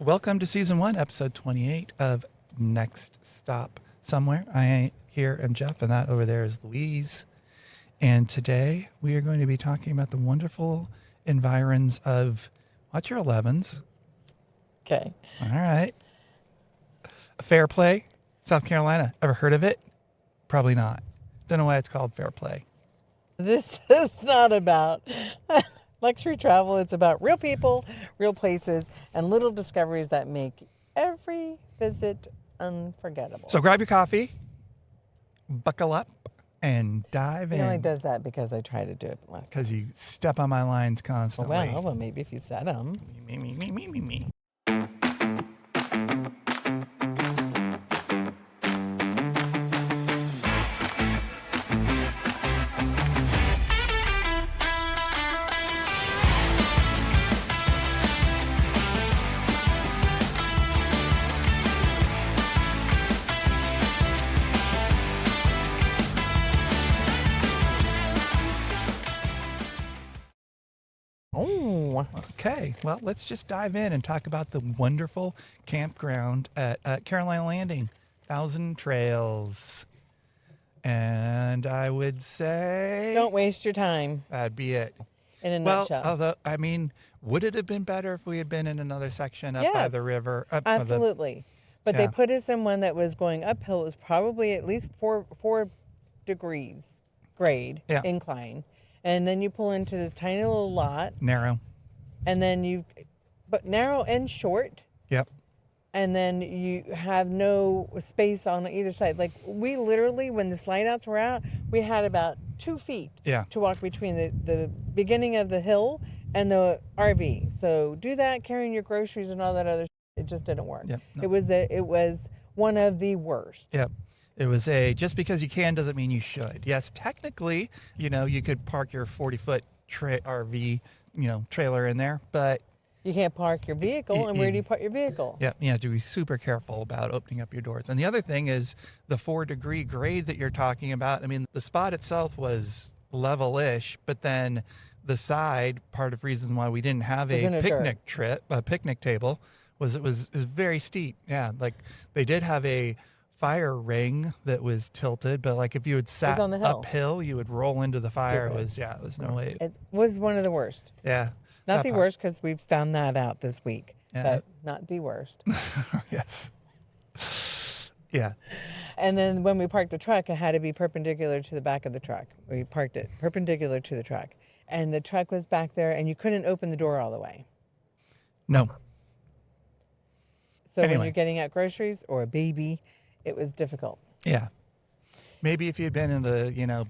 Welcome to Season 1, Episode 28 of Next Stop Somewhere. I here am Jeff, and that over there is Louise. And today we are going to be talking about the wonderful environs of, watch your 11s. Okay. All right. Fair Play, South Carolina. Ever heard of it? Probably not. Don't know why it's called Fair Play. This is not about luxury travel. It's about real people, real places, and little discoveries that make every visit unforgettable. So grab your coffee, buckle up, and dive He in. only does that because I tried to do it last time. Because you step on my lines constantly. Well, maybe if you said them. Me. Oh. Okay, well, let's just dive in and talk about the wonderful campground at Carolina Landing, 1,000 Trails. And I would say Don't waste your time that'd be it. in a Well, nutshell. although, I mean, would it have been better if we had been in another section up by Yes, the river? Absolutely. But Yeah. they put us in one that was going uphill. It was probably at least four degrees grade Yeah. incline. And then you pull into this tiny little lot. Narrow. And then but narrow and short. Yep. And then you have no space on either side. Like we literally, when the slide outs were out, we had about 2 feet Yeah. to walk between the beginning of the hill and the RV. So do that, carrying your groceries and all that other shit. It just didn't work. Yep. No. It was one of the worst. Yep. It was just because you can doesn't mean you should. Yes, technically, you could park your 40-foot RV, trailer in there, but You can't park your vehicle, and where do you park your vehicle? yeah, you have to be super careful about opening up your doors. And the other thing is the 4-degree grade that you're talking about. I mean, the spot itself was level-ish, but then the side, part of the reason why we didn't have a picnic table was it was very steep. Yeah, like they did have a fire ring that was tilted, but like if you had sat on the hill. uphill, you would roll into the fire. Stupid. It was no way. It was one of the worst. Yeah. Not That the part. worst, because we've found that out this week, Yeah. but not the worst. Yes. Yeah. And then when we parked the truck, it had to be perpendicular to the back of the truck. We parked it perpendicular to the truck. And the truck was back there, and you couldn't open the door all the way. No. So Anyway. when you're getting out groceries or a baby, it was difficult. Yeah. Maybe if you'd been in the,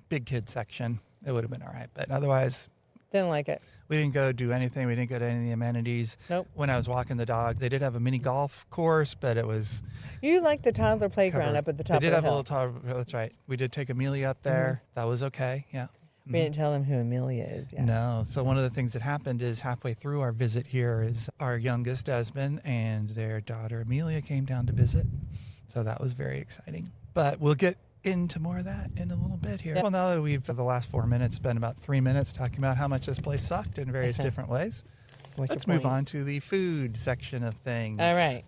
big kid section, it would have been all right. But otherwise, Didn't like it. we didn't go do anything. We didn't go to any of the amenities. Nope. When I was walking the dog, they did have a mini golf course, but it was You liked the toddler playground covered. up at the top They did of have the a hill. little toddler. That's right. We did take Amelia up there. That was okay. Yeah. We didn't tell them who Amelia is yet. No. So one of the things that happened is halfway through our visit here is our youngest Desmond and their daughter Amelia came down to visit. So that was very exciting. But we'll get into more of that in a little bit here. Yep. Well, now that we've, for the last 4 minutes, spent about 3 minutes talking about how much this place sucked in various different ways, What's let's your move point? on to the food section of things. All right.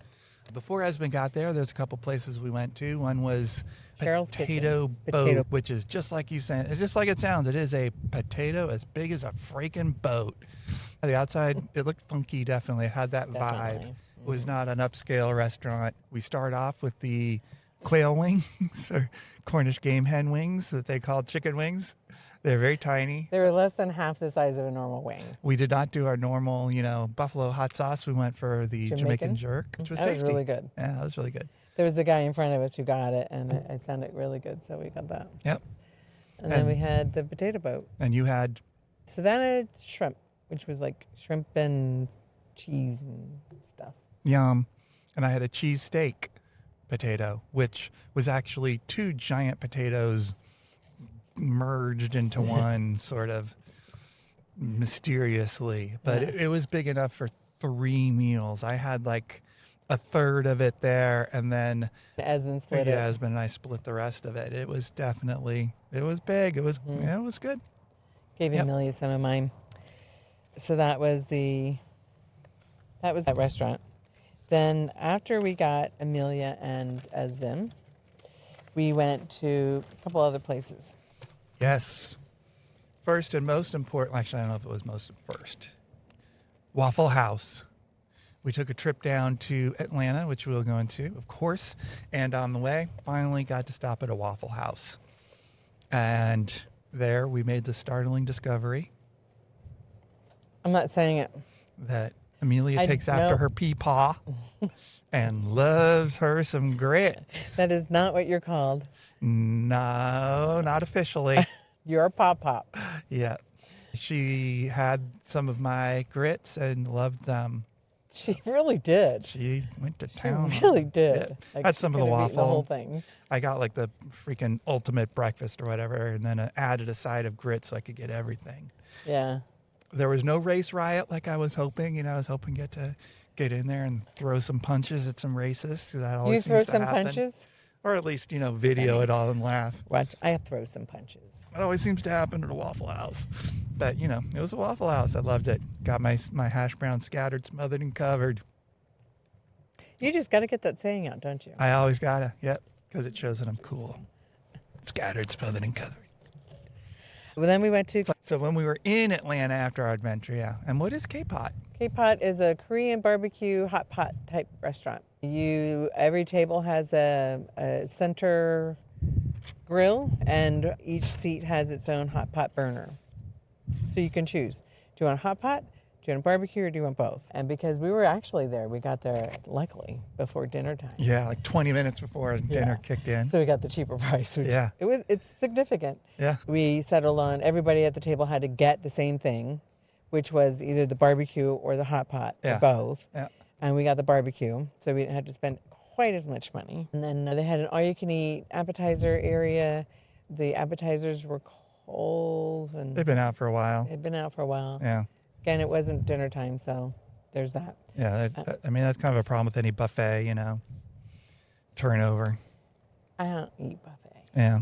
Before Esmond got there's a couple places we went to. One was Cheryl's Potato Kitchen. Boat, Potato. which is just like you said, just like it sounds. It is a potato as big as a freaking boat. On the outside, it looked funky, definitely. It had that vibe. Definitely. It was not an upscale restaurant. We start off with the quail wings or Cornish game hen wings that they call chicken wings. They're very tiny. They were less than half the size of a normal wing. We did not do our normal, buffalo hot sauce. We went for the Jamaican jerk, which was That tasty. was really good. Yeah, that was really good. There was a guy in front of us who got it, and it sounded really good, so we got that. Yep. And then we had the potato boat. And you had Savannah shrimp, which was like shrimp and cheese and stuff. yum. And I had a cheese steak potato, which was actually 2 giant potatoes merged into one sort of mysteriously. But it was big enough for 3 meals. I had like a third of it there, and then Esmond split it. Esmond and I split the rest of it. It was definitely, it was big. It was, it was good. Gave Yep. Amelia some of mine. So that was that restaurant. Then after we got Amelia and Esvin, we went to a couple other places. Yes. First and most important, actually, I don't know if it was most first. Waffle House. We took a trip down to Atlanta, which we'll go into, of course. And on the way, finally got to stop at a Waffle House. And there we made the startling discovery I'm not saying it. that Amelia takes after her peepaw and loves her some grits. That is not what you're called. No, not officially. You're a pop-pop. Yeah. She had some of my grits and loved them. She really did. She went to town. She really did. Yeah. Like, Had she some of the could have eaten waffle. The whole thing. I got like the freaking ultimate breakfast or whatever, and then added a side of grits so I could get everything. Yeah. There was no race riot like I was hoping. You know, I was hoping to get in there and throw some punches at some racists, because that always You throw seems to some happen. punches? Or at least, video it all and laugh. Watch, I throw some punches. It always seems to happen at a Waffle House. But, it was a Waffle House. I loved it. Got my hash brown scattered, smothered, and covered. You just got to get that saying out, don't you? I always gotta, yep, because it shows that I'm cool. Scattered, smothered, and covered. Well, then we went to So when we were in Atlanta after our adventure, yeah. And what is K-Pot? K-Pot is a Korean barbecue hot pot type restaurant. Every table has a center grill, and each seat has its own hot pot burner. So you can choose. Do you want a hot pot? Do you want a barbecue, or do you want both? And because we were actually there, we got there, luckily, before dinner time. Yeah, like 20 minutes before dinner kicked in. So we got the cheaper price. Which Yeah. It's significant. Yeah. We settled on everybody at the table had to get the same thing, which was either the barbecue or the hot pot, or both. Yeah. And we got the barbecue, so we didn't have to spend quite as much money. And then they had an all-you-can-eat appetizer area. The appetizers were cold, and They've been out for a while. they'd been out for a while. Yeah. Again, it wasn't dinner time, so there's that. Yeah, that's kind of a problem with any buffet, turnover. I don't eat buffet. Yeah.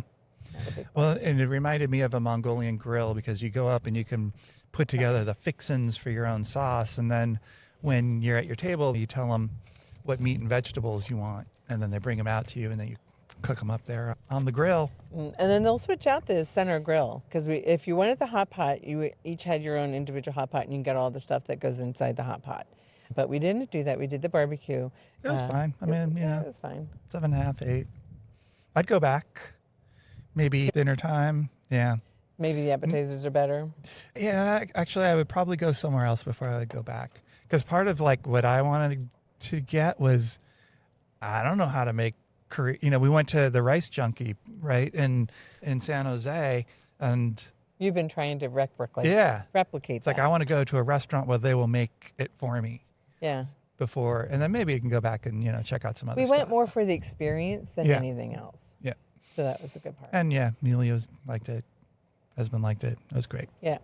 Not a big Well, and it reminded me of a Mongolian grill, because you go up and you can put together the fixins for your own sauce. And then when you're at your table, you tell them what meat and vegetables you want. And then they bring them out to you, and then you cook them up there on the grill. And then they'll switch out the center grill, because if you wanted the hot pot, you each had your own individual hot pot, and you can get all the stuff that goes inside the hot pot. But we didn't do that. We did the barbecue. It was fine. I mean, it was fine. 7.5, 8. I'd go back. Maybe dinner time. Yeah. Maybe the appetizers are better. Yeah, actually, I would probably go somewhere else before I would go back. Because part of what I wanted to get was, I don't know how to make Korean. We went to the Rice Junkie, right, in San Jose, and You've been trying to replicate it's like that. I want to go to a restaurant where they will make it for me Yeah. before, and then maybe you can go back and check out some other We stuff. went more for the experience than anything else. Yeah. So that was a good part. And yeah, Amelia liked it. Husband liked it. It was great. Yeah.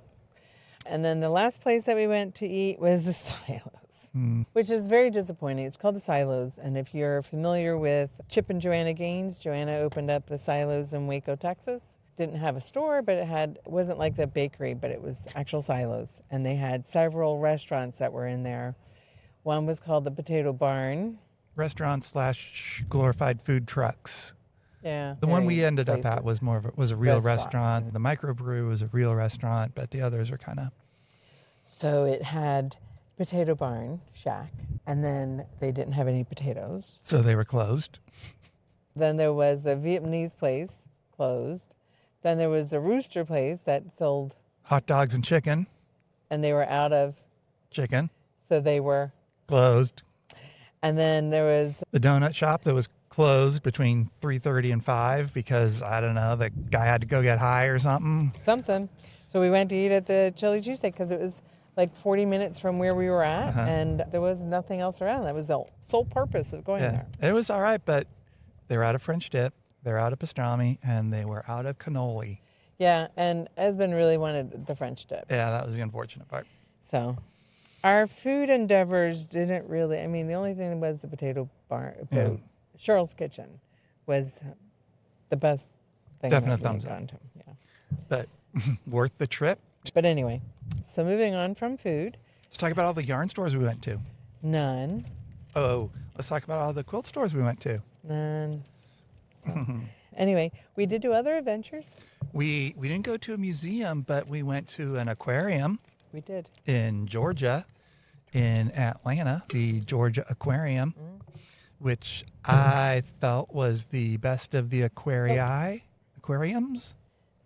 And then the last place that we went to eat was the Silos, which is very disappointing. It's called the Silos. And if you're familiar with Chip and Joanna Gaines, Joanna opened up the Silos in Waco, Texas. Didn't have a store, but it wasn't like the bakery, but it was actual silos. And they had several restaurants that were in there. One was called the Potato Barn. Restaurant / glorified food trucks. Yeah. The one we ended up places. at was a real restaurant. The microbrew was a real restaurant, but the others are kind of. So it had Potato Barn Shack, and then they didn't have any potatoes. So they were closed. Then there was the Vietnamese place, closed. Then there was the Rooster place that sold, Hot dogs and chicken. and they were out of, Chicken. so they were, Closed. and then there was, The donut shop that was closed between 3:30 and 5 because, I don't know, the guy had to go get high or something. something. So we went to eat at the Chili Cheesesteak because it was like 40 minutes from where we were at, and there was nothing else around. That was the sole purpose of going there. It was all right, but they were out of French dip, they're out of pastrami, and they were out of cannoli. Yeah, and Esben really wanted the French dip. Yeah, that was the unfortunate part. So our food endeavors didn't really, the only thing was the Potato Barn, Cheryl's Kitchen was the best thing. Definite that we thumbs had up. gone to. Yeah. But worth the trip. But anyway, so moving on from food, Let's talk about all the yarn stores we went to. none. Oh, let's talk about all the quilt stores we went to. And so, anyway, we did do other adventures. We didn't go to a museum, but we went to an aquarium. We did. In Georgia, in Atlanta, the Georgia Aquarium, which I felt was the best of the aquariums.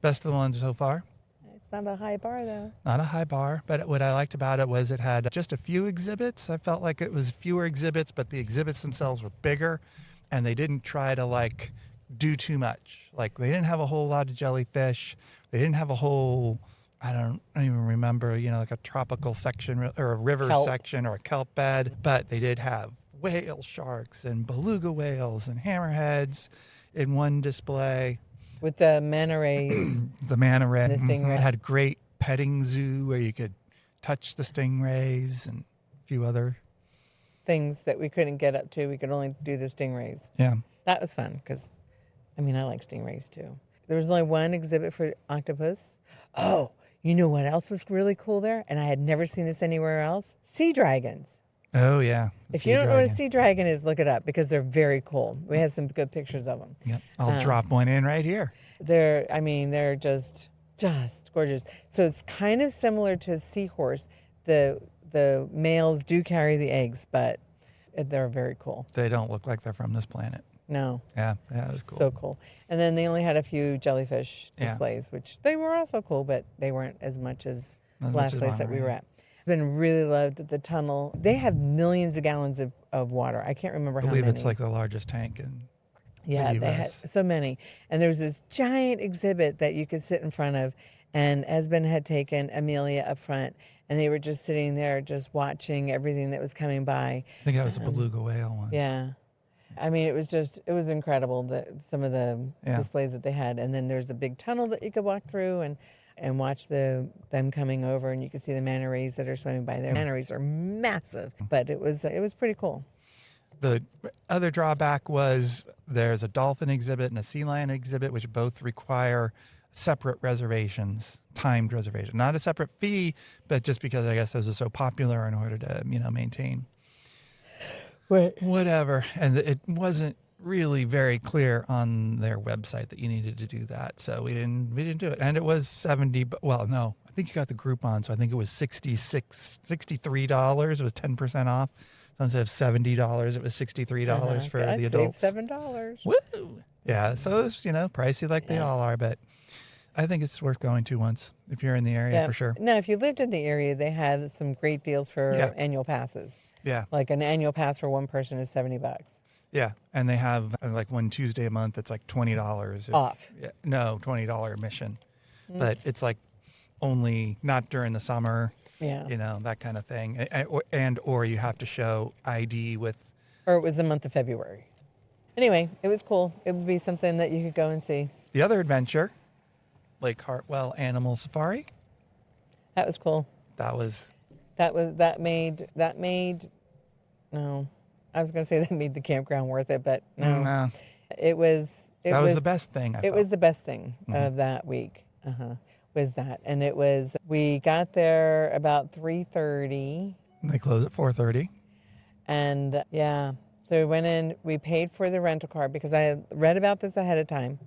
Best of the ones so far. It's not a high bar, though. Not a high bar, but what I liked about it was it had just a few exhibits. I felt like it was fewer exhibits, but the exhibits themselves were bigger, and they didn't try to like do too much. Like they didn't have a whole lot of jellyfish. They didn't have a whole, I don't even remember, like a tropical section or a river section or a kelp bed, but they did have whale sharks and beluga whales and hammerheads in one display. With the manta rays. The manta ray. And the stingray. It had a great petting zoo where you could touch the stingrays and a few other things that we couldn't get up to. We could only do the stingrays. Yeah. That was fun because, I like stingrays too. There was only one exhibit for octopus. Oh, you know what else was really cool there? And I had never seen this anywhere else? Sea dragons. Oh, yeah. If you don't know what a sea dragon is, look it up because they're very cool. We have some good pictures of them. Yep. I'll drop one in right here. They're just gorgeous. So it's kind of similar to a seahorse. The males do carry the eggs, but they're very cool. They don't look like they're from this planet. No. Yeah, it was cool. So cool. And then they only had a few jellyfish displays, which they were also cool, but they weren't as much as the last place that we were at. Been really loved the tunnel. They have millions of gallons of water. I can't remember how many. I believe it's like the largest tank in the US. They had so many. And there was this giant exhibit that you could sit in front of, and Esben had taken Amelia up front, and they were just sitting there just watching everything that was coming by. I think that was a beluga whale one. Yeah. It was incredible, some of the displays that they had. And then there's a big tunnel that you could walk through and watch them coming over, and you can see the manta rays that are swimming by there. Manta rays are massive, but it was pretty cool. The other drawback was there's a dolphin exhibit and a sea lion exhibit, which both require separate reservations, timed reservation. Not a separate fee, but just because I guess those are so popular in order to, maintain whatever. And it wasn't really very clear on their website that you needed to do that. So we didn't do it. And it was $70. Well, no, I think you got the Groupon. So I think it was $63. It was 10% off. So instead of $70, it was $63 for the adults. $7. Woo! Yeah. So it's, pricey like they all are, but I think it's worth going to once if you're in the area for sure. Now, if you lived in the area, they had some great deals for annual passes. Yeah. Like an annual pass for one person is $70. Yeah, and they have like one Tuesday a month. It's like $20 off. No, $20 admission, but it's like only not during the summer. Yeah, that kind of thing, or you have to show ID with. Or it was the month of February. Anyway, it was cool. It would be something that you could go and see. The other adventure, Lake Hartwell Animal Safari. That was cool. That made. No. I was going to say that made the campground worth it, but no. That was the best thing. It was the best thing of that week. Was that, and we got there about 3:30. They close at 4:30. And so we went in. We paid for the rental car because I had read about this ahead of time,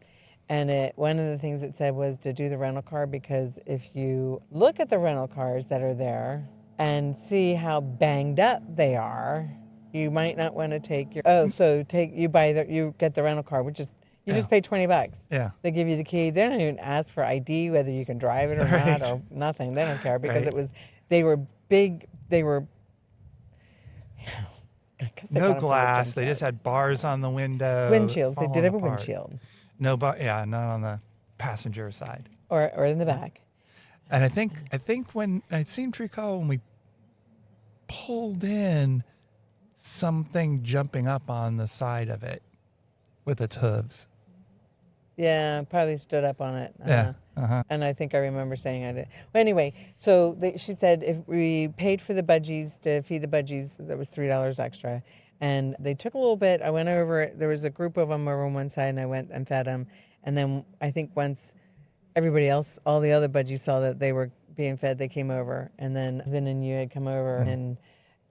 and one of the things it said was to do the rental car because if you look at the rental cars that are there and see how banged up they are. You might not want to take your. You get the rental car, which is you just pay $20. Yeah. They give you the key. They don't even ask for ID, whether you can drive it or not, or nothing. They don't care because they were big. They were. No glass. They just had bars on the window. Windshields. They did have a windshield. No, but not on the passenger side. Or in the back. And I think when I seem to recall when we pulled in. Something jumping up on the side of it with its hooves. Yeah, probably stood up on it. Yeah. And I think I remember saying I did. Well, anyway, so she said if we paid for the budgies, to feed the budgies, that was $3 extra. And they took a little bit. I went over, there was a group of them over on one side, and I went and fed them. And then I think once everybody else, all the other budgies saw that they were being fed, they came over. And then Ben and you had come over and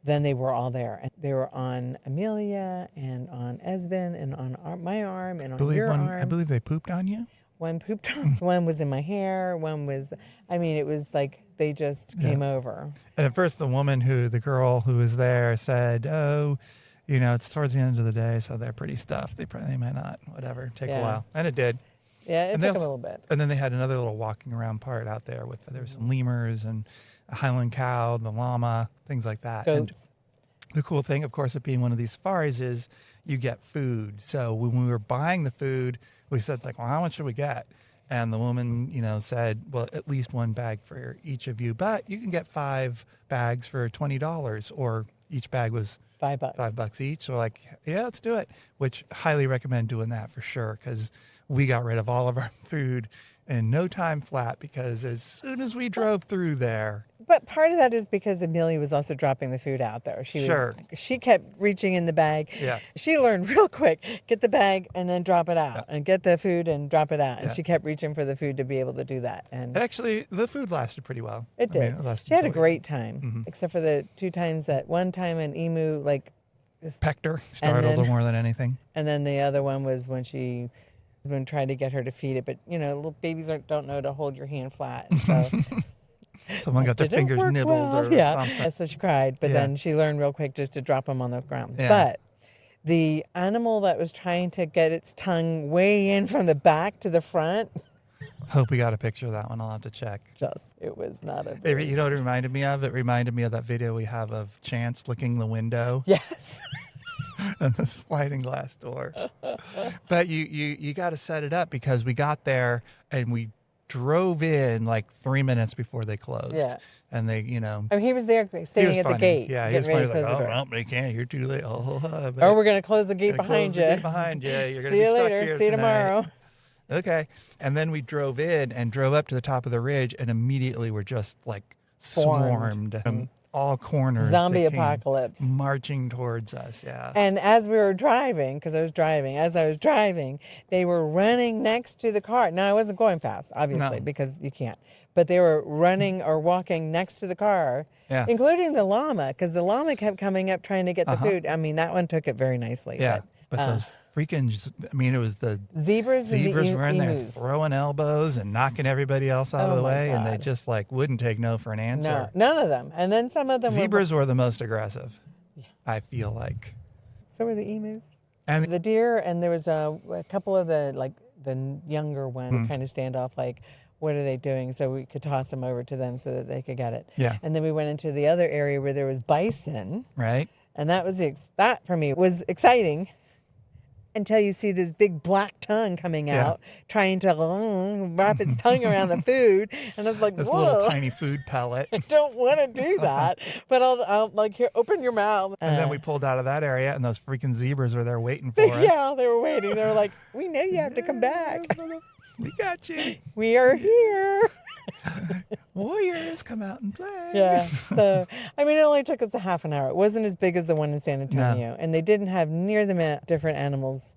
then they were all there. And they were on Amelia and on Esben and on my arm and on your arm. I believe they pooped on you. One pooped on. One was in my hair. One was, I mean, it was like they just came over. And at first, the girl who was there said, "Oh, it's towards the end of the day, so they're pretty stuffed. They might not, whatever, take a while." And it did. Yeah, it took a little bit. And then they had another little walking around part out there there were some lemurs and a Highland cow, the llama, things like that. Goats. And the cool thing, of course, of being one of these safaris is you get food. So when we were buying the food, we said, like, well, how much should we get? And the woman, said, well, at least one bag for each of you. But you can get 5 bags for $20, or each bag was $5. $5 each. So like, yeah, let's do it. Which highly recommend doing that for sure, because we got rid of all of our food in no time flat, because as soon as we drove through there. But part of that is because Amelia was also dropping the food out there. She kept reaching in the bag. Yeah. She learned real quick, get the bag and then drop it out, and get the food and drop it out. And she kept reaching for the food to be able to do that. And actually, the food lasted pretty well. It did. She had a great time, except for the 2 times that one time an emu pecked her, startled her more than anything. And then the other one was when she tried to get her to feed it, but little babies don't know to hold your hand flat. And so someone got their fingers nibbled or something. So she cried, but then she learned real quick just to drop them on the ground. Yeah. But the animal that was trying to get its tongue way in from the back to the front. Hope we got a picture of that one. I'll have to check. It was not a. You know what it reminded me of? It reminded me of that video we have of Chance licking the window. Yes. And the sliding glass door. But you got to set it up, because we got there and we drove in like 3 minutes before they closed. Yeah. And they, I mean, he was there standing at the gate. Yeah, he was funny. Like, oh, well, they can't. You're too late. Or we're going to close the gate behind you. You're going to See be you stuck later. here See you tonight. tomorrow. Okay. And then we drove in and drove up to the top of the ridge, and immediately we're just like swarmed from all corners. Zombie apocalypse. Marching towards us, yeah. And as we were driving, as I was driving, they were running next to the car. Now, I wasn't going fast, obviously, because you can't. But they were running or walking next to the car, including the llama, because the llama kept coming up trying to get the food. I mean, that one took it very nicely. Yeah, but those freaking, it was the zebras were in there emus. throwing elbows and knocking everybody else out of the way, and they just wouldn't take no for an answer. No, none of them. And then some of them zebras were the most aggressive, I feel like. So were the emus. And the deer, and there was a couple of the younger one kind of stand off, like, what are they doing? So we could toss them over to them so that they could get it. Yeah. And then we went into the other area where there was bison. Right. And that was that for me was exciting, until you see this big black tongue coming out, trying to wrap its tongue around the food. And I was like, this whoa. little tiny food pellet. I don't want to do that. But I'll like, here, open your mouth. And then we pulled out of that area, and those freaking zebras were there waiting for us. Yeah, they were waiting. They were like, we know you have to come back. We got you. We are here. Warriors, come out and play. Yeah. So, I mean, it only took us a half an hour. It wasn't as big as the one in San Antonio. And they didn't have near the different animals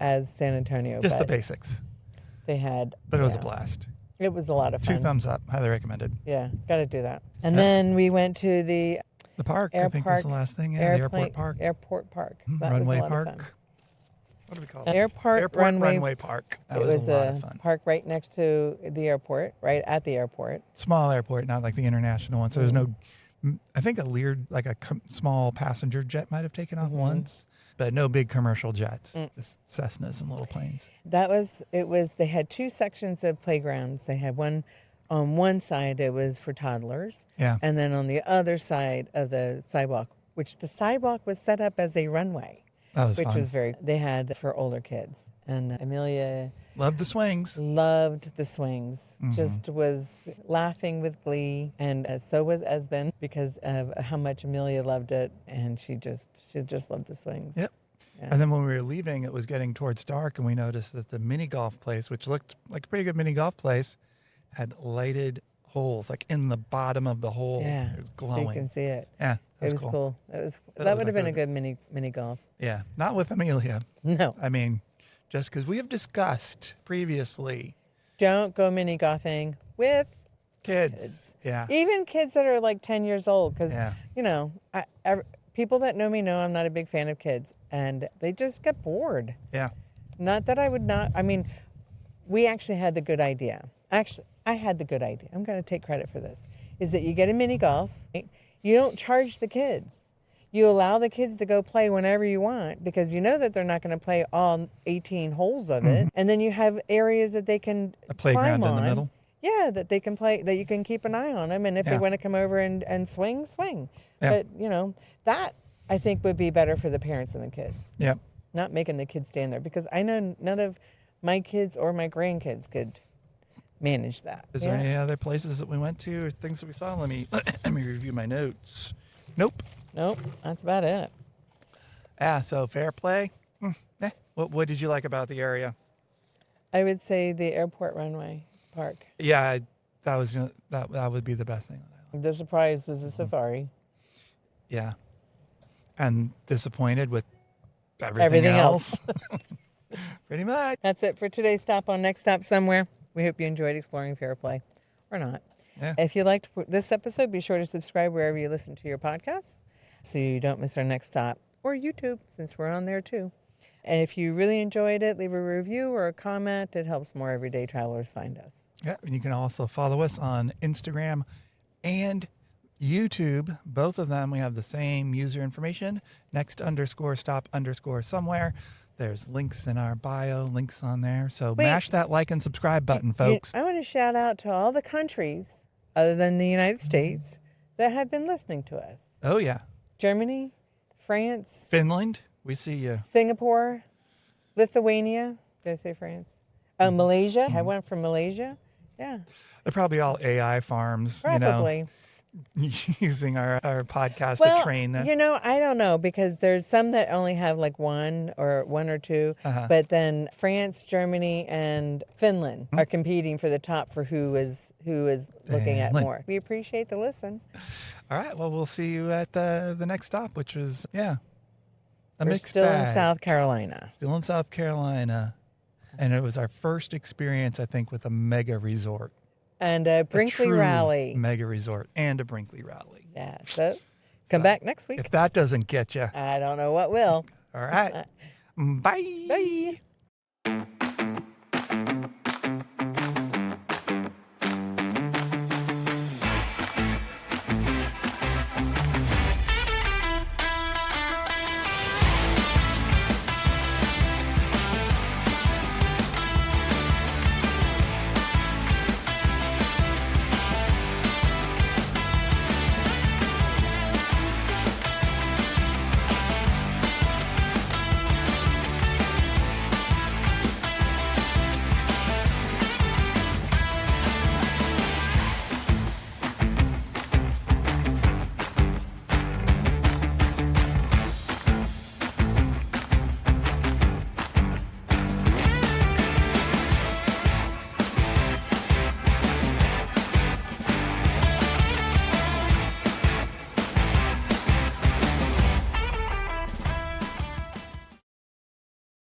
as San Antonio. Just the basics. They had. But it was a blast. It was a lot of fun. 2 thumbs up. Highly recommended. Yeah. Got to do that. And then we went to the park, I think was the last thing. Yeah, the airport park. Airport park. Runway park. What do we call it? Airport Runway Park. That was a lot of fun. Park right next to the airport, right at the airport. Small airport, not like the international one. So there's no, I think a small passenger jet might have taken off once, but no big commercial jets, just Cessnas and little planes. They had 2 sections of playgrounds. They had one on one side, it was for toddlers. Yeah. And then on the other side of the sidewalk, which the sidewalk was set up as a runway. That was fun. Was they had for older kids. And Amelia loved the swings. Just was laughing with glee. And so was Esben, because of how much Amelia loved it. And she just loved the swings. Yep. Yeah. And then when we were leaving, it was getting towards dark, and we noticed that the mini golf place, which looked like a pretty good mini golf place, had lighted holes, like in the bottom of the hole. Yeah, it was glowing. so you can see it. Yeah, it was cool. That would have been a good mini golf. Yeah, not with Amelia. No. I mean, just because we have discussed previously. Don't go mini golfing with Kids. Yeah. Even kids that are like 10 years old. Because, Yeah. you know, people that know me know I'm not a big fan of kids. And they just get bored. Yeah. Not that I would not. I mean, we actually had the good idea. Actually, I had the good idea. I'm going to take credit for this. Is that you get a mini golf. Right? You don't charge the kids. You allow the kids to go play whenever you want because you know that they're not going to play all 18 holes of it. And then you have areas that they can A playground climb in the on. middle. Yeah, that they can play, that you can keep an eye on them. And if they want to come over and swing, swing. Yeah. But, you know, that I think would be better for the parents and the kids. Yeah. Not making the kids stand there because I know none of my kids or my grandkids could manage that. Is there any other places that we went to or things that we saw? Let me review my notes. Nope. Nope, that's about it. So fair play. What did you like about the area? I would say the airport runway park. Yeah, that would be the best thing. The surprise was the safari. Yeah. And disappointed with everything else. Pretty much. That's it for today's stop on Next Stop Somewhere. We hope you enjoyed exploring Fairplay or not. Yeah. If you liked this episode, be sure to subscribe wherever you listen to your podcasts so you don't miss our next stop, or YouTube since we're on there too. And if you really enjoyed it, leave a review or a comment. It helps more everyday travelers find us. Yeah, and you can also follow us on Instagram and YouTube. Both of them, we have the same user information, next_stop_somewhere. There's links in our bio, links on there. So mash that like and subscribe button, folks. I want to shout out to all the countries other than the United States that have been listening to us. Oh, yeah. Germany, France, Finland, we see you. Singapore, Lithuania. Did I say France? Malaysia. I went from Malaysia. Yeah. They're probably all AI farms, Probably. using our podcast to train them. You know, I don't know because there's some that only have like one or two, but then France, Germany, and Finland are competing for the top for who is looking at more. We appreciate the listen. All right. Well, we'll see you at the next stop, which was, a We're mixed still bag. in South Carolina. Still in South Carolina. And it was our first experience, I think, with a mega resort. And a Brinkley rally. Mega resort and a Brinkley rally. Yeah. So come back next week. If that doesn't get you. I don't know what will. All right. Bye. Bye.